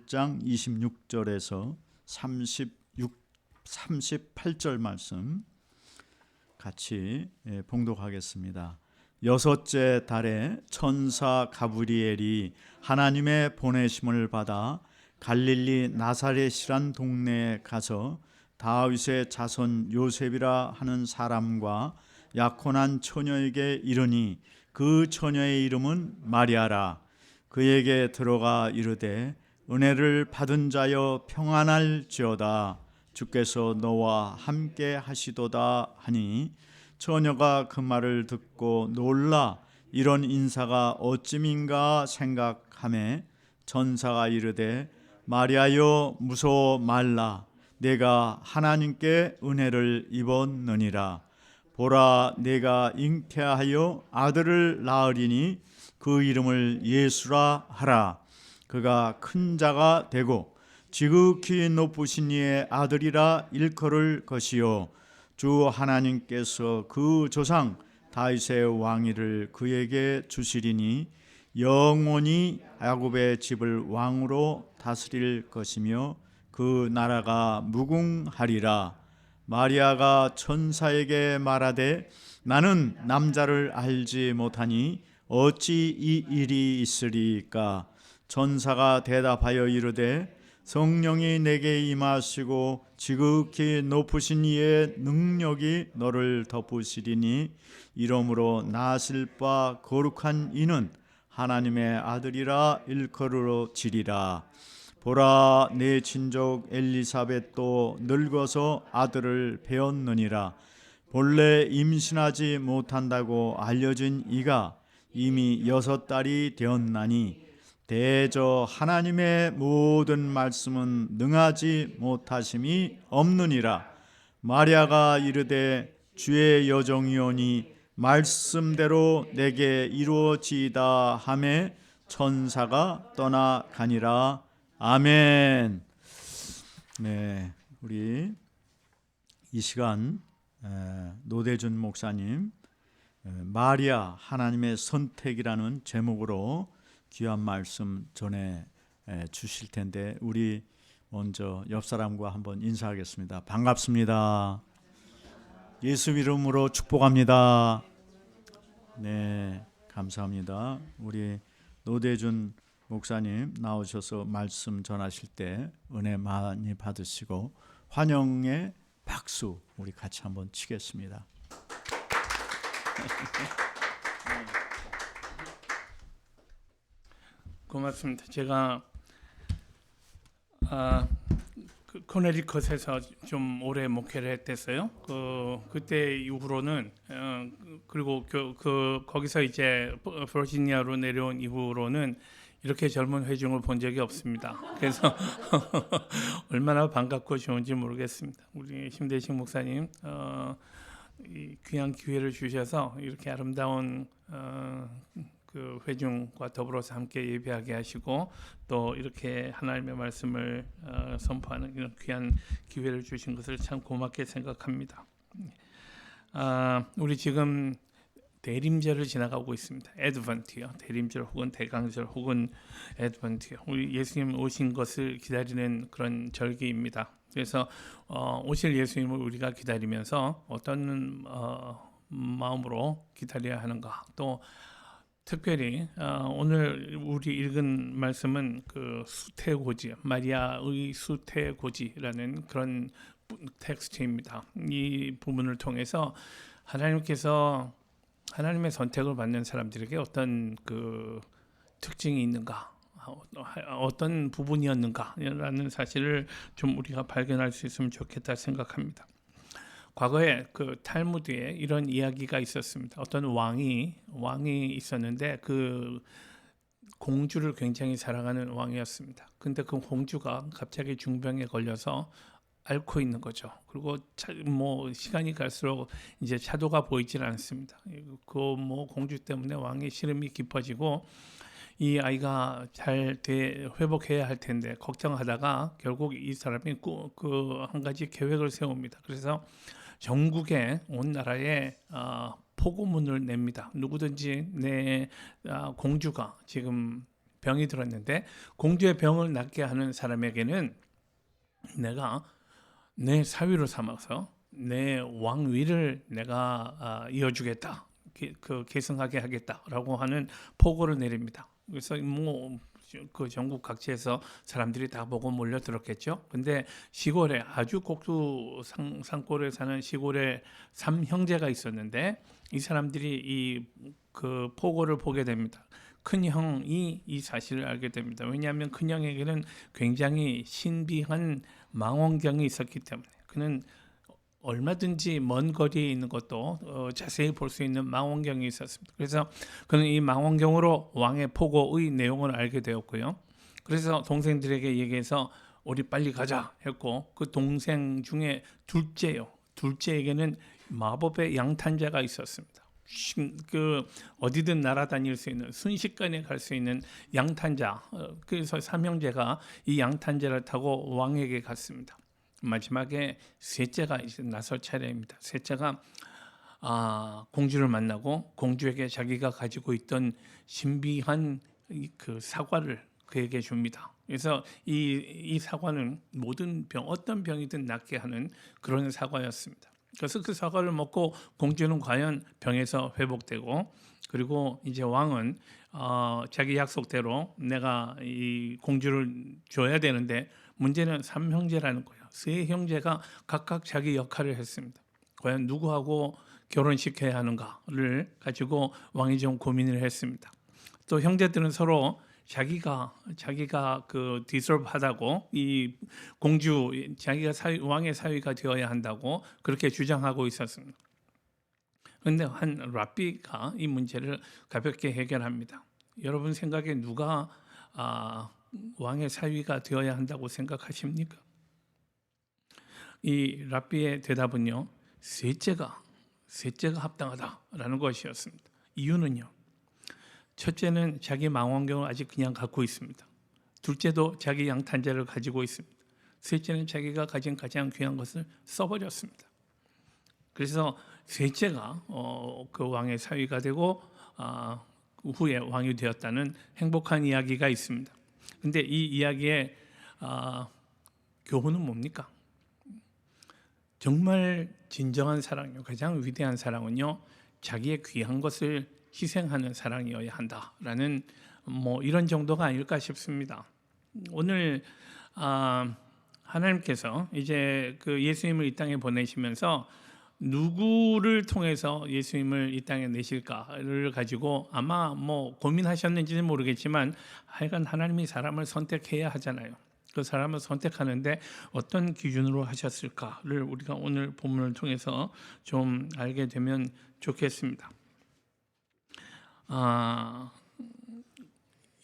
1장 26절에서 38절 말씀 같이 봉독하겠습니다. 여섯째 달에 천사 가브리엘이 하나님의 보내심을 받아 갈릴리 나사렛이란 동네에 가서 다윗의 자손 요셉이라 하는 사람과 약혼한 처녀에게 이르니 그 처녀의 이름은 마리아라. 그에게 들어가 이르되 은혜를 받은 자여 평안할지어다. 주께서 너와 함께 하시도다 하니 처녀가 그 말을 듣고 놀라 이런 인사가 어찌민가 생각하매 천사가 이르되 마리아여 무서워 말라. 내가 하나님께 은혜를 입었느니라. 보라 내가 잉태하여 아들을 낳으리니 그 이름을 예수라 하라. 그가 큰 자가 되고 지극히 높으신 이의 아들이라 일컬을 것이요 주 하나님께서 그 조상 다윗의 왕위를 그에게 주시리니 영원히 야곱의 집을 왕으로 다스릴 것이며 그 나라가 무궁하리라. 마리아가 천사에게 말하되 나는 남자를 알지 못하니 어찌 이 일이 있으리까? 천사가 대답하여 이르되 성령이 내게 임하시고 지극히 높으신 이의 능력이 너를 덮으시리니 이러므로 나실 바 거룩한 이는 하나님의 아들이라 일컬어지리라. 보라 내 친족 엘리사벳도 늙어서 아들을 배었느니라. 본래 임신하지 못한다고 알려진 이가 이미 6달이 되었나니 대저 하나님의 모든 말씀은 능하지 못하심이 없느니라. 마리아가 이르되 주의 여종이오니 말씀대로 내게 이루어지이다 하매 천사가 떠나가니라. 아멘. 네, 우리 이 시간 노대준 목사님 마리아 하나님의 선택이라는 제목으로 귀한 말씀 전해 주실 텐데 우리 먼저 옆 사람과 한번 인사하겠습니다. 반갑습니다. 예수 이름으로 축복합니다. 네, 감사합니다. 우리 노대준 목사님 나오셔서 말씀 전하실 때 은혜 많이 받으시고 환영의 박수 우리 같이 한번 치겠습니다. 고맙습니다. 제가 코네리컷에서 좀 오래 목회를 했댔어요. 그때 이후로는 그리고 거기서 이제 버지니아로 내려온 이후로는 이렇게 젊은 회중을 본 적이 없습니다. 그래서 얼마나 반갑고 좋은지 모르겠습니다. 우리 심대식 목사님 이 귀한 기회를 주셔서 이렇게 아름다운 그 회중과 더불어서 함께 예배하게 하시고 또 이렇게 하나님의 말씀을 선포하는 이런 귀한 기회를 주신 것을 참 고맙게 생각합니다. 우리 지금 대림절을 지나가고 있습니다. 애드번트요. 대림절 혹은 대강절 혹은 애드번트요. 우리 예수님 오신 것을 기다리는 그런 절기입니다. 그래서 오실 예수님을 우리가 기다리면서 어떤 마음으로 기다려야 하는가, 또 특별히 오늘 우리 읽은 말씀은 그 수태고지, 마리아의 수태고지라는 그런 텍스트입니다. 이 부분을 통해서 하나님께서 하나님의 선택을 받는 사람들에게 어떤 그 특징이 있는가, 어떤 부분이었는가라는 사실을 좀 우리가 발견할 수 있으면 좋겠다 생각합니다. 과거에 그 탈무드에 이런 이야기가 있었습니다. 어떤 왕이 있었는데 그 공주를 굉장히 사랑하는 왕이었습니다. 근데 그 공주가 갑자기 중병에 걸려서 앓고 있는 거죠. 그리고 뭐 시간이 갈수록 이제 차도가 보이질 않습니다. 그 뭐 공주 때문에 왕의 시름이 깊어지고 이 아이가 잘 회복해야 할 텐데 걱정하다가 결국 이 사람이 그 한 가지 계획을 세웁니다. 그래서 전국에 온 나라에 포고문을 냅니다. 누구든지 내 공주가 지금 병이 들었는데 공주의 병을 낫게 하는 사람에게는 내가 내 사위로 삼아서 내 왕위를 내가 이어주겠다, 계승하게 하겠다라고 하는 포고를 내립니다. 그래서 뭐 그 전국 각지에서 사람들이 다 보고 몰려들었겠죠. 근데 시골에 아주 곡수 산골에 사는 시골에 3형제가 있었는데 이 사람들이 이 그 포고를 보게 됩니다. 큰 형이 이 사실을 알게 됩니다. 왜냐하면 큰 형에게는 굉장히 신비한 망원경이 있었기 때문에 그는 얼마든지 먼 거리에 있는 것도 자세히 볼 수 있는 망원경이 있었습니다. 그래서 그는 이 망원경으로 왕의 포고의 내용을 알게 되었고요. 그래서 동생들에게 얘기해서 우리 빨리 가자 했고, 그 동생 중에 둘째에게는 마법의 양탄자가 있었습니다. 그 어디든 날아다닐 수 있는, 순식간에 갈 수 있는 양탄자. 그래서 삼형제가 이 양탄자를 타고 왕에게 갔습니다. 마지막에 셋째가 이제 나설 차례입니다. 셋째가 공주를 만나고 공주에게 자기가 가지고 있던 신비한 그 사과를 그에게 줍니다. 그래서 이 사과는 모든 어떤 병이든 낫게 하는 그런 사과였습니다. 그래서 그 사과를 먹고 공주는 과연 병에서 회복되고, 그리고 이제 왕은 자기 약속대로 내가 이 공주를 줘야 되는데, 문제는 3형제라는 거예요. 세 형제가 각각 자기 역할을 했습니다. 과연 누구하고 결혼시켜야 하는가를 가지고 왕이 좀 고민을 했습니다. 또 형제들은 서로 자기가 그 디설브하다고, 이 공주 자기가 왕의 사위가 되어야 한다고 그렇게 주장하고 있었습니다. 그런데 한 랍비가 이 문제를 가볍게 해결합니다. 여러분 생각에 누가 왕의 사위가 되어야 한다고 생각하십니까? 이 랍비의 대답은요, 셋째가 합당하다라는 것이었습니다. 이유는요, 첫째는 자기 망원경을 아직 그냥 갖고 있습니다. 둘째도 자기 양탄자를 가지고 있습니다. 셋째는 자기가 가진 가장 귀한 것을 써버렸습니다. 그래서 셋째가 그 왕의 사위가 되고 후에 왕이 되었다는 행복한 이야기가 있습니다. 근데 이 이야기의 교훈은 뭡니까? 정말 진정한 사랑이요, 가장 위대한 사랑은요, 자기의 귀한 것을 희생하는 사랑이어야 한다라는 뭐 이런 정도가 아닐까 싶습니다. 오늘 하나님께서 이제 그 예수님을 이 땅에 보내시면서 누구를 통해서 예수님을 이 땅에 내실까를 가지고 아마 뭐 고민하셨는지는 모르겠지만, 하여간 하나님이 사람을 선택해야 하잖아요. 그 사람을 선택하는데 어떤 기준으로 하셨을까를 우리가 오늘 본문을 통해서 좀 알게 되면 좋겠습니다.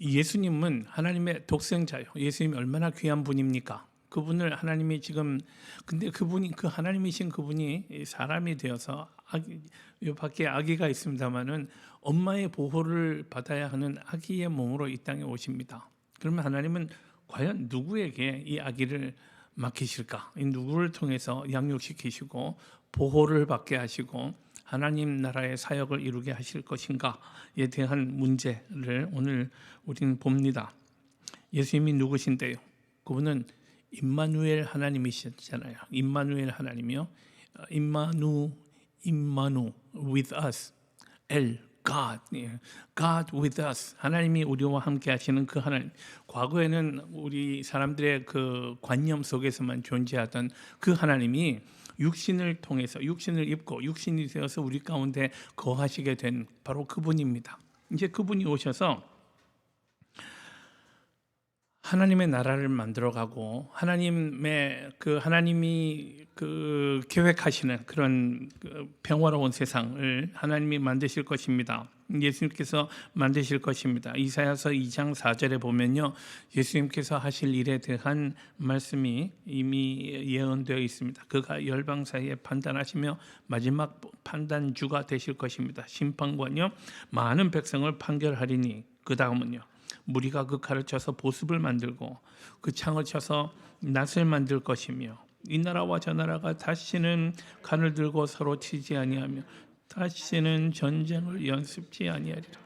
예수님은 하나님의 독생자요. 예수님이 얼마나 귀한 분입니까? 그분을 하나님이 지금, 근데 그분이, 그 하나님이신 그분이 사람이 되어서 이 밖에 아기가 있습니다만은 엄마의 보호를 받아야 하는 아기의 몸으로 이 땅에 오십니다. 그러면 하나님은 과연 누구에게 이 아기를 맡기실까? 이 누구를 통해서 양육시키시고 보호를 받게 하시고 하나님 나라의 사역을 이루게 하실 것인가에 대한 문제를 오늘 우리는 봅니다. 예수님이 누구신데요? 그분은 임마누엘 하나님이시잖아요. 임마누엘 하나님이요. 임마누 with us. God, God with us. 하나님이 우리와 함께 하시는 그 하나님. 과거에는 우리 사람들의 그 관념 속에서만 존재하던 그 하나님이 육신을 통해서, 육신을 입고 육신이 되어서 우리 가운데 거하시게 된 바로 그분입니다. 이제 그분이 오셔서 하나님의 나라를 만들어가고 하나님의 하나님이 계획하시는 그런 평화로운 세상을 하나님이 만드실 것입니다. 예수님께서 만드실 것입니다. 이사야서 2장 4절에 보면요, 예수님께서 하실 일에 대한 말씀이 이미 예언되어 있습니다. 그가 열방 사이에 판단하시며 마지막 판단주가 되실 것입니다. 심판관요, 많은 백성을 판결하리니, 그 다음은요, 무리가 그 칼을 쳐서 보습을 만들고 그 창을 쳐서 낫을 만들 것이며, 이 나라와 저 나라가 다시는 칼을 들고 서로 치지 아니하며 다시는 전쟁을 연습지 아니하리라.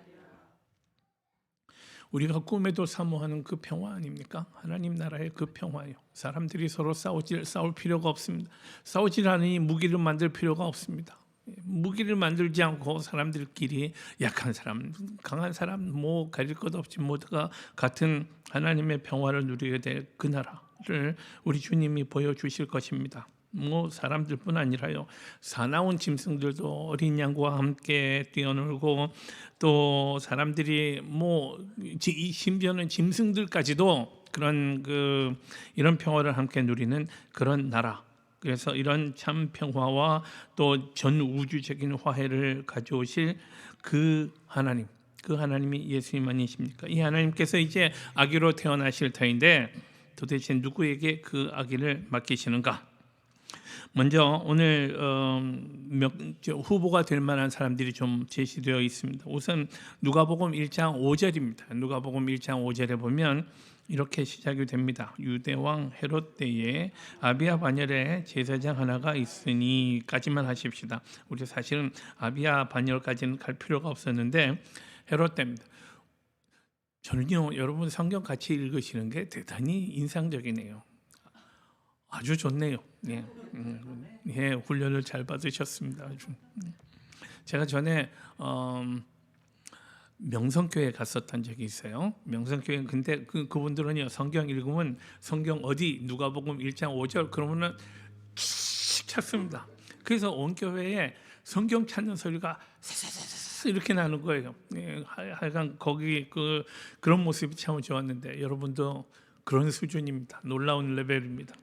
우리가 꿈에도 사모하는 그 평화 아닙니까? 하나님 나라의 그 평화요. 사람들이 서로 싸울 필요가 없습니다. 싸우질 않으니 무기를 만들 필요가 없습니다. 무기를 만들지 않고 사람들끼리 약한 사람, 강한 사람 뭐 가릴 것 없이 모두가 같은 하나님의 평화를 누리게 될 그 나라를 우리 주님이 보여주실 것입니다. 뭐 사람들뿐 아니라요, 사나운 짐승들도 어린 양과 함께 뛰어놀고, 또 사람들이 뭐 심지어는 짐승들까지도 그런 이런 평화를 함께 누리는 그런 나라. 그래서 이런 참 평화와 또 전 우주적인 화해를 가져오실 그 하나님, 그 하나님이 예수님 아니십니까? 이 하나님께서 이제 아기로 태어나실 터인데 도대체 누구에게 그 아기를 맡기시는가? 먼저 오늘 후보가 될 만한 사람들이 좀 제시되어 있습니다. 우선 누가복음 1장 5절입니다. 누가복음 1장 5절에 보면 이렇게 시작이 됩니다. 유대왕 헤롯 때에 아비야 반열에 제사장 하나가 있으니까지만 하십시다. 우리 사실은 아비야 반열까지는 갈 필요가 없었는데 헤롯 때입니다. 저는요, 여러분 성경 같이 읽으시는 게 대단히 인상적이네요. 아주 좋네요. 예, 예, 훈련을 잘 받으셨습니다. 아주. 제가 전에 명성교회 갔었던 적이 있어요. 명성교회. 근데 그분들은요, 성경 읽으면 성경 어디 누가복음 1장 5절 그러면은 칙 찾습니다. 그래서 온 교회에 성경 찾는 소리가 사사사사 이렇게 나는 거예요. 예, 하여간 거기 그런 모습이 참 좋았는데 여러분도 그런 수준입니다. 놀라운 레벨입니다.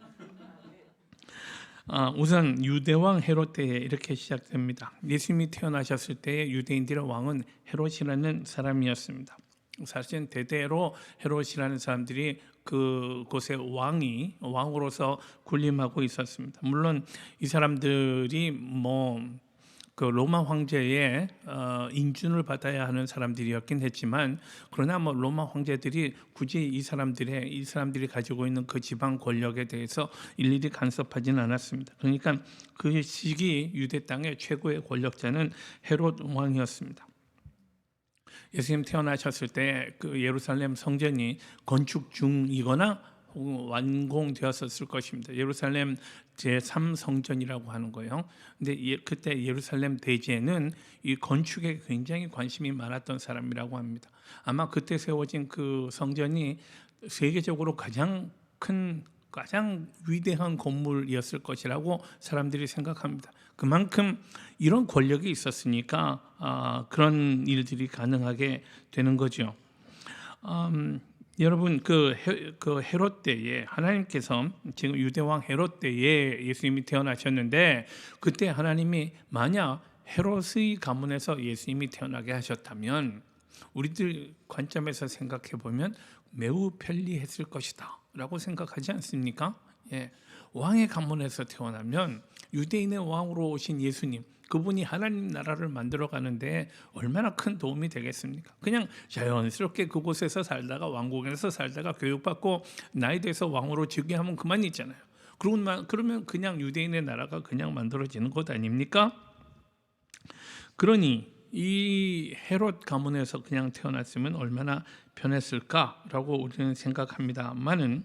우선 유대왕 헤롯 때에 이렇게 시작됩니다. 예수님이 태어나셨을 때에 유대인들의 왕은 헤롯이라는 사람이었습니다. 사실은 대대로 헤롯이라는 사람들이 그곳의 왕으로서 군림하고 있었습니다. 물론 이 사람들이 그 로마 황제의 인준을 받아야 하는 사람들이었긴 했지만, 그러나 로마 황제들이 굳이 이 사람들이 가지고 있는 그 지방 권력에 대해서 일일이 간섭하지는 않았습니다. 그러니까 그 시기 유대 땅의 최고의 권력자는 헤롯 왕이었습니다. 예수님 태어나셨을 때 그 예루살렘 성전이 건축 중이거나 완공되었었을 것입니다. 예루살렘 제3성전이라고 하는 거예요. 근데 그때 예루살렘 대제는 이 건축에 굉장히 관심이 많았던 사람이라고 합니다. 아마 그때 세워진 그 성전이 세계적으로 가장 위대한 건물이었을 것이라고 사람들이 생각합니다. 그만큼 이런 권력이 있었으니까 그런 일들이 가능하게 되는 거죠. 여러분 그 헤롯 때에 하나님께서, 지금 유대왕 헤롯 때에 예수님이 태어나셨는데, 그때 하나님이 만약 헤롯의 가문에서 예수님이 태어나게 하셨다면 우리들 관점에서 생각해 보면 매우 편리했을 것이다라고 생각하지 않습니까? 예, 왕의 가문에서 태어나면 유대인의 왕으로 오신 예수님, 그분이 하나님 나라를 만들어 가는데 얼마나 큰 도움이 되겠습니까? 그냥 자연스럽게 그곳에서 살다가 왕국에서 살다가 교육받고 나이 돼서 왕으로 즉위하면 그만이잖아요. 그러면 그냥 유대인의 나라가 그냥 만들어지는 것 아닙니까? 그러니 이 헤롯 가문에서 그냥 태어났으면 얼마나 편했을까라고 우리는 생각합니다만은,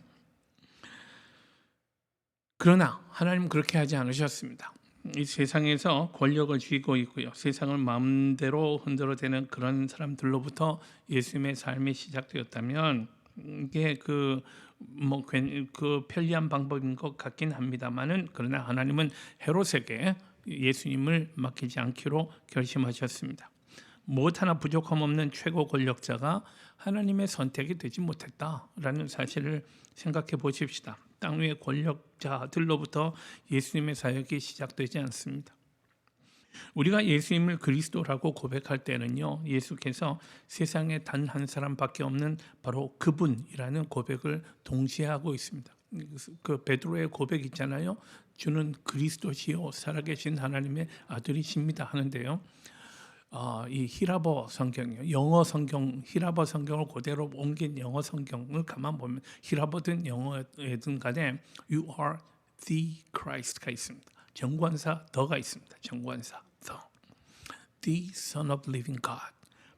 그러나 하나님은 그렇게 하지 않으셨습니다. 이 세상에서 권력을 쥐고 있고요, 세상을 마음대로 흔들어대는 그런 사람들로부터 예수님의 삶이 시작되었다면 이게 그 편리한 방법인 것 같긴 합니다만은, 그러나 하나님은 헤롯에게 예수님을 맡기지 않기로 결심하셨습니다. 무엇 하나 부족함 없는 최고 권력자가 하나님의 선택이 되지 못했다라는 사실을 생각해 보십시다. 땅 위의 권력자들로부터 예수님의 사역이 시작되지 않습니다. 우리가 예수님을 그리스도라고 고백할 때는요, 예수께서 세상에 단 한 사람밖에 없는 바로 그분이라는 고백을 동시에 하고 있습니다. 그 베드로의 고백 있잖아요. 주는 그리스도시요 살아계신 하나님의 아들이십니다 하는데요. 이 히라버 성경이요, 영어 성경, 히라버 성경을 그대로 옮긴 영어 성경을 가만 보면 히라버든 영어든 간에 You are the Christ가 있습니다. 정관사 더가 있습니다. 정관사 더, the Son of Living God,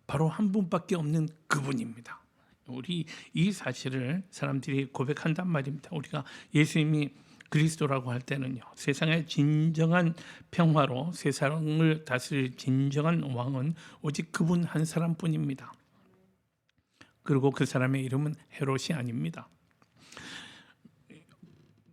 바로 한 분밖에 없는 그분입니다. 우리 이 사실을 사람들이 고백한단 말입니다. 우리가 예수님이 그리스도라고 할 때는요, 세상의 진정한 평화로 세상을 다스릴 진정한 왕은 오직 그분 한 사람뿐입니다. 그리고 그 사람의 이름은 헤롯이 아닙니다.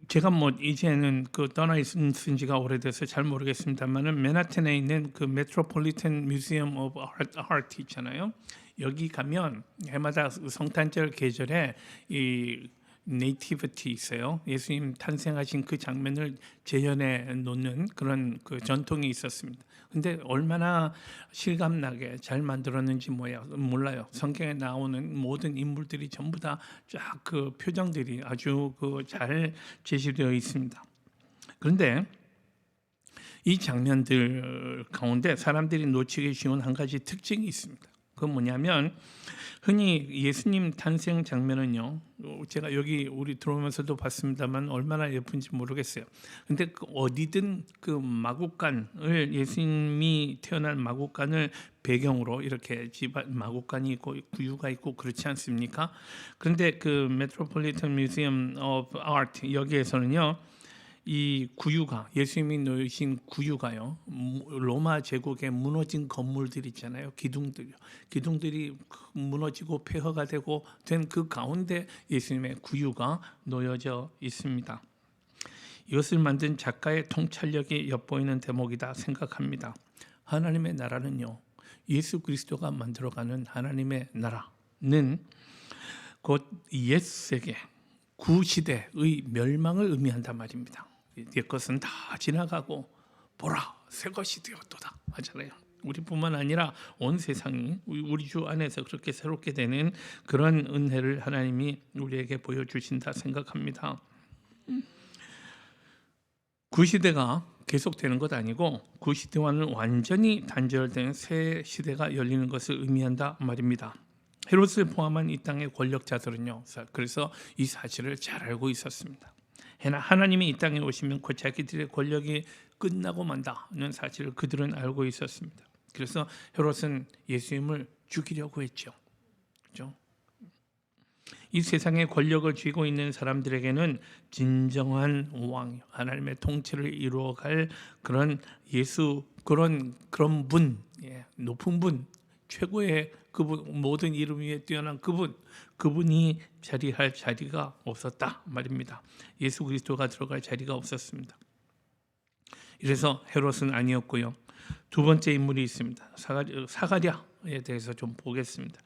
제가 뭐 이제는 그 떠나 있은 지가 오래돼서 잘 모르겠습니다만은 맨하튼에 있는 그 메트로폴리탄 뮤지엄 오브 아트 있잖아요. 여기 가면 해마다 성탄절 계절에 이 네이티비티 있어요. 예수님 탄생하신 그 장면을 재현해 놓는 그런 그 전통이 있었습니다. 근데 얼마나 실감나게 잘 만들었는지 몰라요. 성경에 나오는 모든 인물들이 전부 다 쫙 그 표정들이 아주 그 잘 제시되어 있습니다. 그런데 이 장면들 가운데 사람들이 놓치기 쉬운 한 가지 특징이 있습니다. 그건 뭐냐면 흔히 예수님 탄생 장면은요, 제가 여기 우리 들어오면서도 봤습니다만 얼마나 예쁜지 모르겠어요. 근데 어디든 그 마국간을, 예수님이 태어난 마국간을 배경으로 이렇게 마국간이 있고 구유가 있고 그렇지 않습니까? 그런데 그 메트로폴리탄 뮤지엄 오브 아트 여기에서는요, 이 구유가, 예수님이 놓으신 구유가요, 로마 제국의 무너진 건물들 있잖아요. 기둥들이 무너지고 폐허가 되고 된 그 가운데 예수님의 구유가 놓여져 있습니다. 이것을 만든 작가의 통찰력이 엿보이는 대목이다 생각합니다. 하나님의 나라는요, 예수 그리스도가 만들어가는 하나님의 나라는 곧 옛세계 구시대의 멸망을 의미한단 말입니다. 옛것은 다 지나가고 보라 새 것이 되었도다 하잖아요. 우리뿐만 아니라 온 세상이 우리 주 안에서 그렇게 새롭게 되는 그런 은혜를 하나님이 우리에게 보여주신다 생각합니다. 구시대가 계속되는 것 아니고 구시대와는 완전히 단절된 새 시대가 열리는 것을 의미한다 말입니다. 헤롯을 포함한 이 땅의 권력자들은요, 그래서 이 사실을 잘 알고 있었습니다. 하나님이 이 땅에 오시면 곧 자기들의 권력이 끝나고 만다는 사실을 그들은 알고 있었습니다. 그래서 헤롯은 예수님을 죽이려고 했죠. 그렇죠? 이 세상에 권력을 쥐고 있는 사람들에게는 진정한 왕, 하나님의 통치를 이루어갈 그런 그런 분, 높은 분, 최고의 그분, 모든 이름 위에 뛰어난 그분이 자리할 자리가 없었다 말입니다. 예수 그리스도가 들어갈 자리가 없었습니다. 이래서 헤롯은 아니었고요. 두 번째 인물이 있습니다. 사가랴에 대해서 좀 보겠습니다.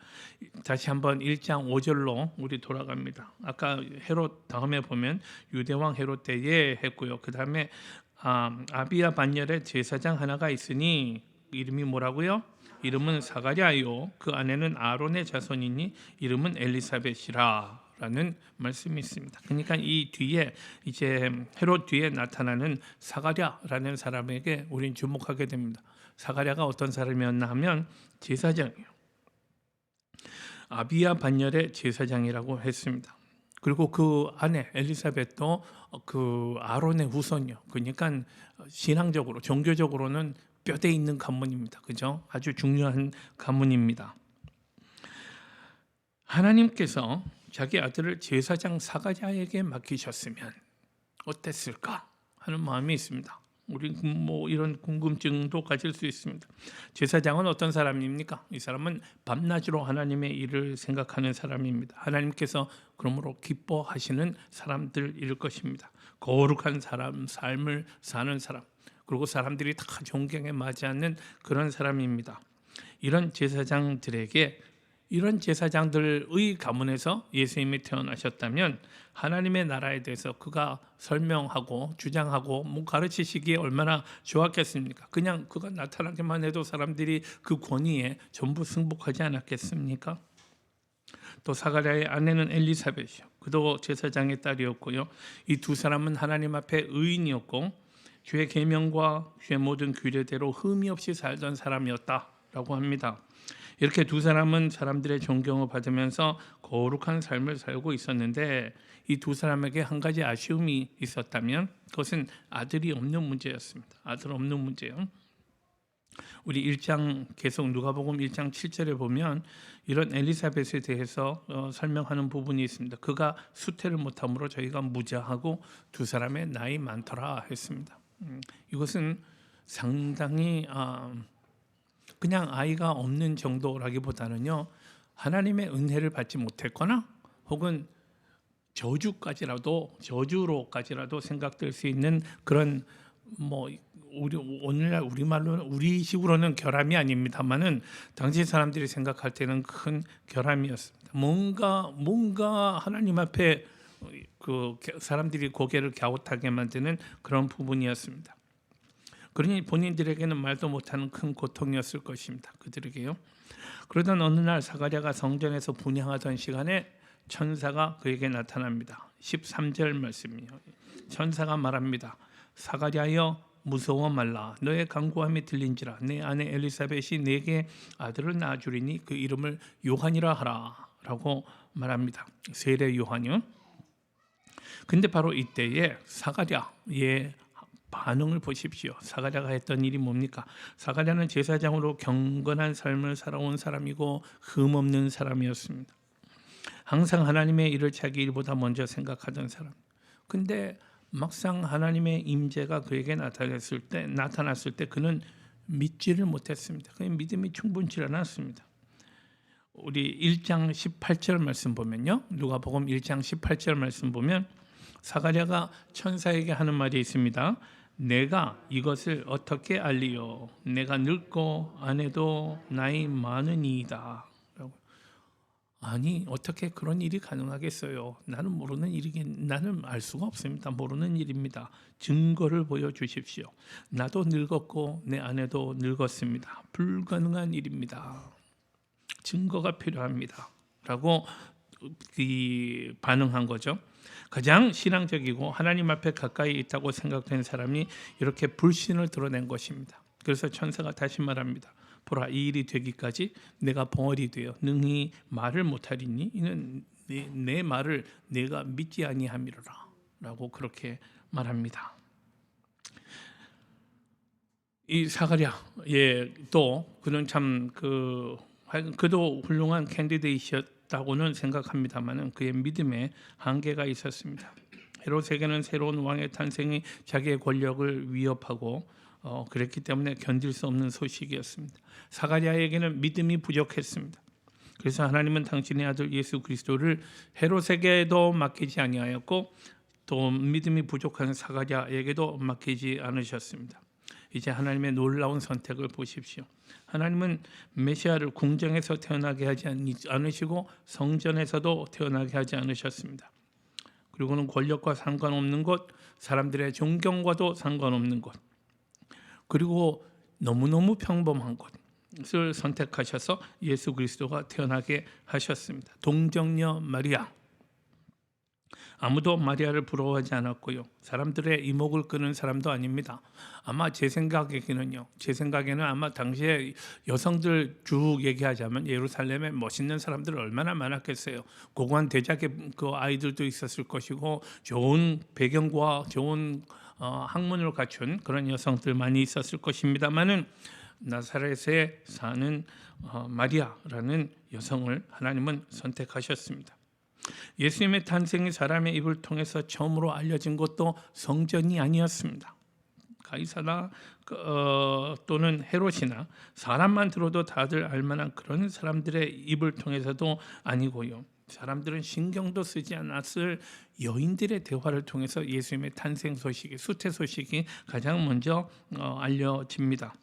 다시 한번 1장 5절로 우리 돌아갑니다. 아까 헤롯 다음에 보면 유대왕 헤롯 때에 했고요. 그 다음에 아비야 반열에 제사장 하나가 있으니 이름이 뭐라고요? 이름은 사가랴요. 그 아내는 아론의 자손이니 이름은 엘리사벳이라. 라는 말씀이 있습니다. 그러니까 이 뒤에 이제 헤롯 뒤에 나타나는 사가랴라는 사람에게 우리는 주목하게 됩니다. 사가랴가 어떤 사람이었나 하면 제사장이에요. 아비야 반열의 제사장이라고 했습니다. 그리고 그 아내 엘리사벳도 그 아론의 후손이요. 그러니까 신앙적으로 종교적으로는 뼈대 있는 가문입니다. 그죠? 아주 중요한 가문입니다. 하나님께서 자기 아들을 제사장 사가랴에게 맡기셨으면 어땠을까 하는 마음이 있습니다. 우리 뭐 이런 궁금증도 가질 수 있습니다. 제사장은 어떤 사람입니까? 이 사람은 밤낮으로 하나님의 일을 생각하는 사람입니다. 하나님께서 그러므로 기뻐하시는 사람들일 것입니다. 거룩한 삶을 사는 사람, 그리고 사람들이 다 존경에 맞이하는 그런 사람입니다. 이런 제사장들의 가문에서 예수님이 태어나셨다면 하나님의 나라에 대해서 그가 설명하고 주장하고 가르치시기에 얼마나 좋았겠습니까? 그냥 그가 나타나기만 해도 사람들이 그 권위에 전부 승복하지 않았겠습니까? 또 사가랴의 아내는 엘리사벳이요. 그도 제사장의 딸이었고요. 이 두 사람은 하나님 앞에 의인이었고 주의 계명과 주의 모든 규례대로 흠이 없이 살던 사람이었다라고 합니다. 이렇게 두 사람은 사람들의 존경을 받으면서 거룩한 삶을 살고 있었는데 이 두 사람에게 한 가지 아쉬움이 있었다면 그것은 아들이 없는 문제였습니다. 아들 없는 문제요. 우리 1장 계속 누가복음 1장 7절에 보면 이런 엘리사벳에 대해서 설명하는 부분이 있습니다. 그가 수태를 못함으로 저희가 무자하고 두 사람의 나이 많더라 했습니다. 이것은 상당히 그냥 아이가 없는 정도라기보다는요, 하나님의 은혜를 받지 못했거나 혹은 저주로까지라도 생각될 수 있는 그런 오늘날 우리말로는 우리식으로는 결함이 아닙니다만은 당시 사람들이 생각할 때는 큰 결함이었습니다. 뭔가 하나님 앞에 그 사람들이 고개를 갸웃하게 만드는 그런 부분이었습니다. 그러니 본인들에게는 말도 못하는 큰 고통이었을 것입니다. 그들에게요. 그러던 어느 날 사가랴가 성전에서 분향하던 시간에 천사가 그에게 나타납니다. 13절 말씀이요. 천사가 말합니다. 사가랴여 무서워 말라. 너의 간구함이 들린지라. 내 아내 엘리사벳이 내게 아들을 낳아주리니 그 이름을 요한이라 하라. 라고 말합니다. 세례 요한이요. 근데 바로 이때에 사가랴의 반응을 보십시오. 사가랴가 했던 일이 뭡니까? 사가랴는 제사장으로 경건한 삶을 살아온 사람이고 흠없는 사람이었습니다. 항상 하나님의 일을 자기 일보다 먼저 생각하던 사람. 근데 막상 하나님의 임재가 그에게 나타났을 때 그는 믿지를 못했습니다. 그의 믿음이 충분치 않았습니다. 우리 1장 18절 말씀 보면요. 누가복음 1장 18절 말씀 보면 사가랴가 천사에게 하는 말이 있습니다. 내가 이것을 어떻게 알리요? 내가 늙고 아내도 나이 많으니이다. 아니 어떻게 그런 일이 가능하겠어요? 나는 모르는 나는 알 수가 없습니다. 모르는 일입니다. 증거를 보여주십시오. 나도 늙었고 내 아내도 늙었습니다. 불가능한 일입니다. 증거가 필요합니다. 라고 반응한 거죠. 가장 신앙적이고 하나님 앞에 가까이 있다고 생각된 사람이 이렇게 불신을 드러낸 것입니다. 그래서 천사가 다시 말합니다. 보라, 이 일이 되기까지 내가 벙어리 되어 능히 말을 못하리니 이는 내 말을 내가 믿지 아니함이로라 라고 그렇게 말합니다. 이 사가랴 또 그는 참 그도 훌륭한 캔디데이트였다고는 생각합니다만은 그의 믿음에 한계가 있었습니다. 헤롯에게는 새로운 왕의 탄생이 자기의 권력을 위협하고 그랬기 때문에 견딜 수 없는 소식이었습니다. 사가랴에게는 믿음이 부족했습니다. 그래서 하나님은 당신의 아들 예수 그리스도를 헤롯에게도 맡기지 아니하였고 또 믿음이 부족한 사가랴에게도 맡기지 않으셨습니다. 이제 하나님의 놀라운 선택을 보십시오. 하나님은 메시아를 궁정에서 태어나게 하지 않으시고 성전에서도 태어나게 하지 않으셨습니다. 그리고는 권력과 상관없는 곳, 사람들의 존경과도 상관없는 곳, 그리고 너무너무 평범한 것을 선택하셔서 예수 그리스도가 태어나게 하셨습니다. 동정녀 마리아, 아무도 마리아를 부러워하지 않았고요. 사람들의 이목을 끄는 사람도 아닙니다. 아마 제 생각에는 아마 당시에 여성들 쭉 얘기하자면 예루살렘에 멋있는 사람들 얼마나 많았겠어요. 고관 대작의 그 아이들도 있었을 것이고 좋은 배경과 좋은 학문을 갖춘 그런 여성들 많이 있었을 것입니다만은 나사렛에 사는 마리아라는 여성을 하나님은 선택하셨습니다. 예수님의 탄생이 사람의 입을 통해서 처음으로 알려진 것도 성전이 아니었습니다. 가이사라 또는 헤롯이나 사람만 들어도 다들 알만한 그런 사람들의 입을 통해서도 아니고요. 사람들은 신경도 쓰지 않았을 여인들의 대화를 통해서 예수님의 탄생 소식이, 수태 소식이 가장 먼저 알려집니다.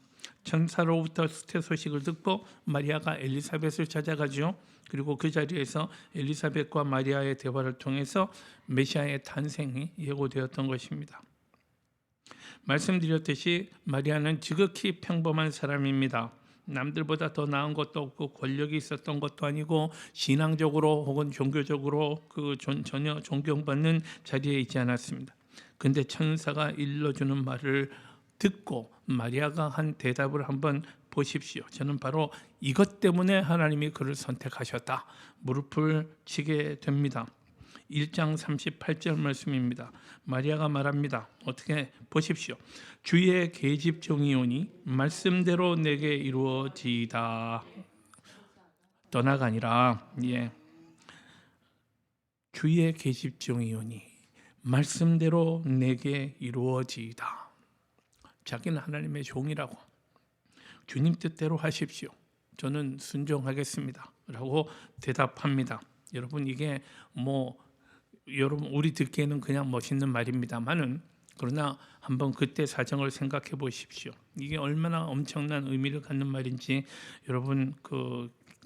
천사로부터 수태 소식을 듣고 마리아가 엘리사벳을 찾아가죠. 그리고 그 자리에서 엘리사벳과 마리아의 대화를 통해서 메시아의 탄생이 예고되었던 것입니다. 말씀드렸듯이 마리아는 지극히 평범한 사람입니다. 남들보다 더 나은 것도 없고 권력이 있었던 것도 아니고 신앙적으로 혹은 종교적으로 전혀 존경받는 자리에 있지 않았습니다. 근데 천사가 일러주는 말을 듣고 마리아가 한 대답을 한번 보십시오. 저는 바로 이것 때문에 하나님이 그를 선택하셨다 무릎을 치게 됩니다. 1장 38절 말씀입니다. 마리아가 말합니다. 어떻게 보십시오. 주의 계집종이 오니 말씀대로 내게 이루어지이다. 떠나가니라. 예. 주의 계집종이 오니 말씀대로 내게 이루어지이다. 자기는 하나님의 종이라고, 주님 뜻대로 하십시오. 저는 순종하겠습니다. 라고 대답합니다. 여러분, 이게 여러분 우리 듣기에는 그냥 멋있는 말입니다만은, 그러나 한번 그때 사정을 생각해 보십시오. 이게 얼마나 엄청난 의미를 갖는 말인지 여러분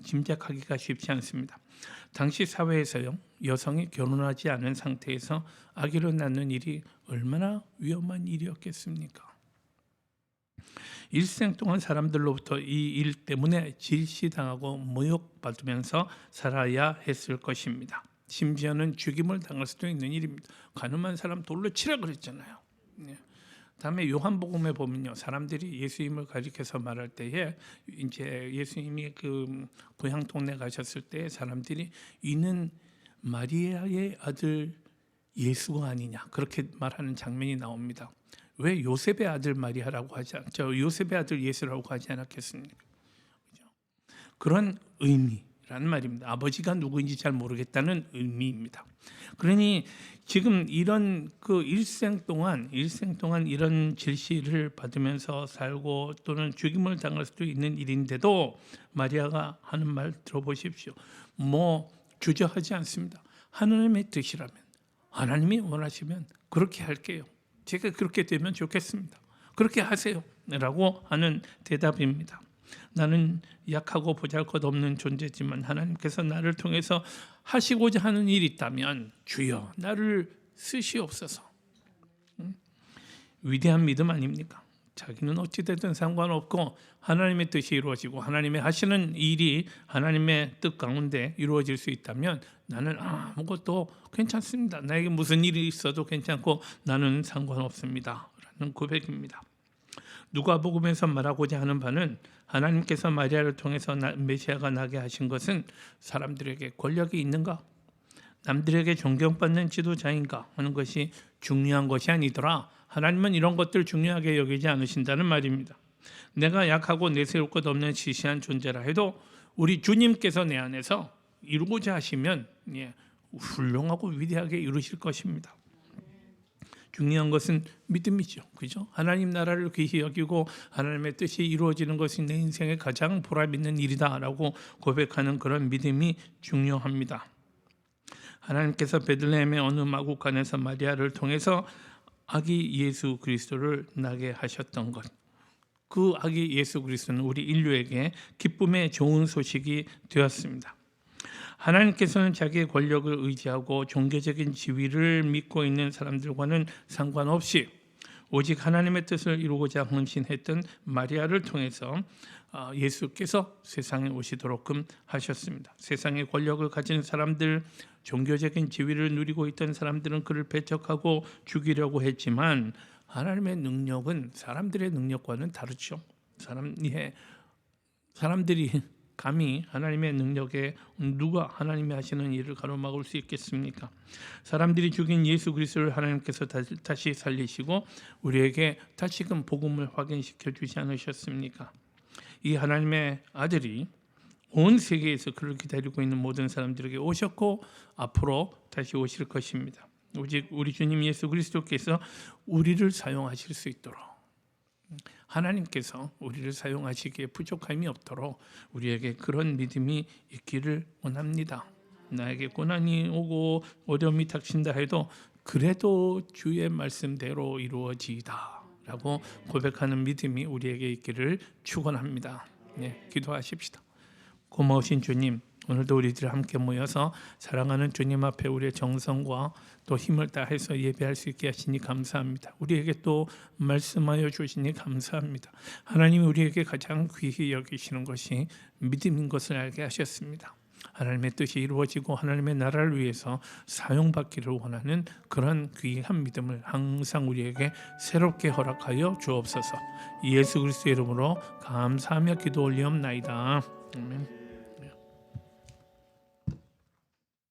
짐작하기가 쉽지 않습니다. 당시 사회에서요, 여성이 결혼하지 않은 상태에서 아기를 낳는 일이 얼마나 위험한 일이었겠습니까? 일생 동안 사람들로부터 이 일 때문에 질시당하고 모욕받으면서 살아야 했을 것입니다. 심지어는 죽임을 당할 수도 있는 일입니다. 가늠한 사람 돌로 치라 그랬잖아요. 다음에 요한복음에 보면요, 사람들이 예수님을 가리켜서 말할 때에 이제 예수님이 그 고향 동네 가셨을 때 사람들이 이는 마리아의 아들 예수가 아니냐 그렇게 말하는 장면이 나옵니다. 왜 요셉의 아들 마리아라고 하지 않죠? 요셉의 아들 예수라고 하지 않았겠습니까? 그렇죠? 그런 의미라는 말입니다. 아버지가 누구인지 잘 모르겠다는 의미입니다. 그러니 지금 이런 일생 동안 이런 질시를 받으면서 살고 또는 죽임을 당할 수도 있는 일인데도 마리아가 하는 말 들어보십시오. 주저하지 않습니다. 하나님의 뜻이라면, 하나님이 원하시면 그렇게 할게요. 제가 그렇게 되면 좋겠습니다. 그렇게 하세요. 라고 하는 대답입니다. 나는 약하고 보잘것없는 존재지만 하나님께서 나를 통해서 하시고자 하는 일이 있다면 주여 나를 쓰시옵소서. 위대한 믿음 아닙니까? 자기는 어찌됐든 상관없고 하나님의 뜻이 이루어지고 하나님의 하시는 일이 하나님의 뜻 가운데 이루어질 수 있다면 나는 아무것도 괜찮습니다. 나에게 무슨 일이 있어도 괜찮고 나는 상관없습니다. 라는 고백입니다. 누가복음에서 말하고자 하는 바는 하나님께서 마리아를 통해서 메시아가 나게 하신 것은 사람들에게 권력이 있는가? 남들에게 존경받는 지도자인가? 하는 것이 중요한 것이 아니더라. 하나님은 이런 것들 중요하게 여기지 않으신다는 말입니다. 내가 약하고 내세울 것 없는 시시한 존재라 해도 우리 주님께서 내 안에서 이루고자 하시면 훌륭하고 위대하게 이루실 것입니다. 중요한 것은 믿음이죠. 그죠? 하나님 나라를 귀히 여기고 하나님의 뜻이 이루어지는 것이 내 인생의 가장 보람 있는 일이다라고 고백하는 그런 믿음이 중요합니다. 하나님께서 베들레헴의 어느 마구간에서 마리아를 통해서 아기 예수 그리스도를 나게 하셨던 것, 그 아기 예수 그리스도는 우리 인류에게 기쁨의 좋은 소식이 되었습니다. 하나님께서는 자기의 권력을 의지하고 종교적인 지위를 믿고 있는 사람들과는 상관없이 오직 하나님의 뜻을 이루고자 헌신했던 마리아를 통해서 예수께서 세상에 오시도록끔 하셨습니다. 세상의 권력을 가진 사람들, 종교적인 지위를 누리고 있던 사람들은 그를 배척하고 죽이려고 했지만 하나님의 능력은 사람들의 능력과는 다르죠. 사람들이 감히 하나님의 능력에 누가 하나님이 하시는 일을 가로막을 수 있겠습니까? 사람들이 죽인 예수 그리스도를 하나님께서 다시 살리시고 우리에게 다시금 복음을 확인시켜 주지 않으셨습니까? 이 하나님의 아들이 온 세계에서 그를 기다리고 있는 모든 사람들에게 오셨고 앞으로 다시 오실 것입니다. 오직 우리 주님 예수 그리스도께서 우리를 사용하실 수 있도록, 하나님께서 우리를 사용하시기에 부족함이 없도록 우리에게 그런 믿음이 있기를 원합니다. 나에게 고난이 오고 어려움이 닥친다 해도 그래도 주의 말씀대로 이루어지이다 라고 고백하는 믿음이 우리에게 있기를 축원합니다. 기도하십시다. 고마우신 주님, 오늘도 우리들 함께 모여서 사랑하는 주님 앞에 우리의 정성과 또 힘을 다해서 예배할 수 있게 하시니 감사합니다. 우리에게 또 말씀하여 주시니 감사합니다. 하나님이 우리에게 가장 귀히 여기시는 것이 믿음인 것을 알게 하셨습니다. 하나님의 뜻이 이루어지고 하나님의 나라를 위해서 사용받기를 원하는 그런 귀한 믿음을 항상 우리에게 새롭게 허락하여 주옵소서. 예수 그리스도의 이름으로 감사하며 기도 올리옵나이다. 아멘.